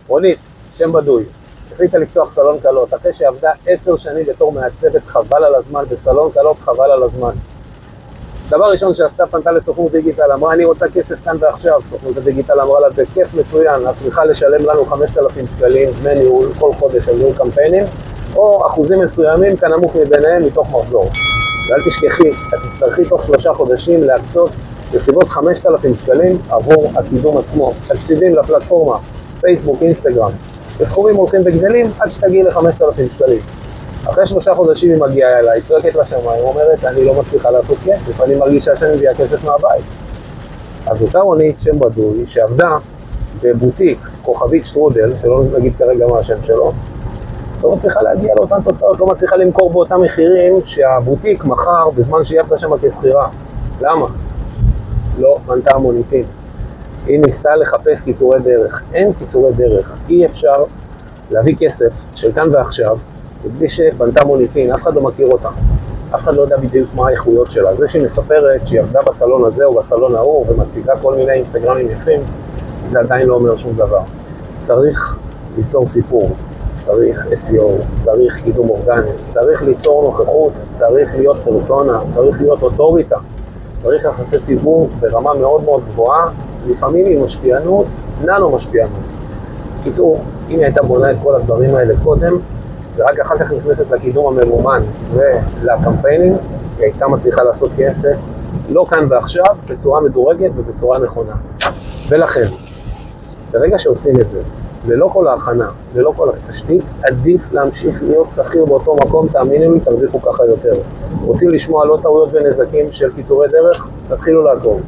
רונית, שם בדוי, החליטה לפתוח סלון קלות, אחרי שעבדה 10 שנים בתור מעצבת, חבל על הזמן, בסלון קלות חבל על הזמן. דבר ראשון שעשתה, פנתה לסוכנות דיגיטל, אמרה אני רוצה כסף כאן ועכשיו. סוכנות הדיגיטל אמרה לה בכיף מצוין, את צריכה לשלם לנו 5,000 שקלים דמי ניהול כל חודש על ניהול קמפיינים, או אחוזים מסוימים כנמוך מביניהם מתוך מחזור. ואל תשכחי, את תצטרכי תוך 3 חודשים להקצות בסביבות 5,000 שקלים עבור הקידום עצמו, תקציבים לפלטפורמה, פייסבוק, אינסטגרם. בסכומים הולכים וגדלים עד שתגיעי ל5,000 שקלים. אחרי 3 חודשים היא מגיעה אליי, צועקת לשמיים, אומרת, אני לא מצליחה לעשות כסף, אני מרגישה שאני מביאה כסף מהבית. אז אותה רונית, שם בדוי, שעבדה בבוטיק, כוכבית שטרודל, שלא נגיד כרגע מה השם שלו, לא מצליחה להגיע לאותן תוצאות, לא מצליחה למכור באותם מחירים שהבוטיק מחר בזמן שהיא עבדה שם כסחירה. למה? לא מנתה מוניטין. היא ניסתה לחפש קיצורי דרך. אין קיצורי דרך. אי אפשר להביא כסף של כאן ועכשיו, בלי שבנתה מוניטין, אף אחד לא מכיר אותה. אף אחד לא יודע בדיוק מה האיכויות שלה. זה שהיא מספרת שהיא עבדה בסלון הזה או בסלון ההוא ומציגה כל מיני אינסטגרמים יפים, זה עדיין לא אומר שום דבר. צריך ליצור סיפור, צריך SEO, צריך קידום אורגני, צריך ליצור נוכחות, צריך להיות פרסונה, צריך להיות אוטוריטה, צריך יחסי ציבור ברמה מאוד מאוד גבוהה, לפעמים עם משפיענות, ננו משפיענות. קיצור, אם היא הייתה בונה את כל הדברים האלה קודם, ורק אחר כך נכנסת לקידום הממומן ולקמפיינינג, היא הייתה מצליחה לעשות כסף, לא כאן ועכשיו, בצורה מדורגת ובצורה נכונה. ולכן, ברגע שעושים את זה, ללא כל ההכנה, ללא כל התשתית, עדיף להמשיך להיות שכיר באותו מקום, תאמינו לי, תרוויחו ככה יותר. רוצים לשמוע לא טעויות ונזקים של קיצורי דרך? תתחילו לעקוב.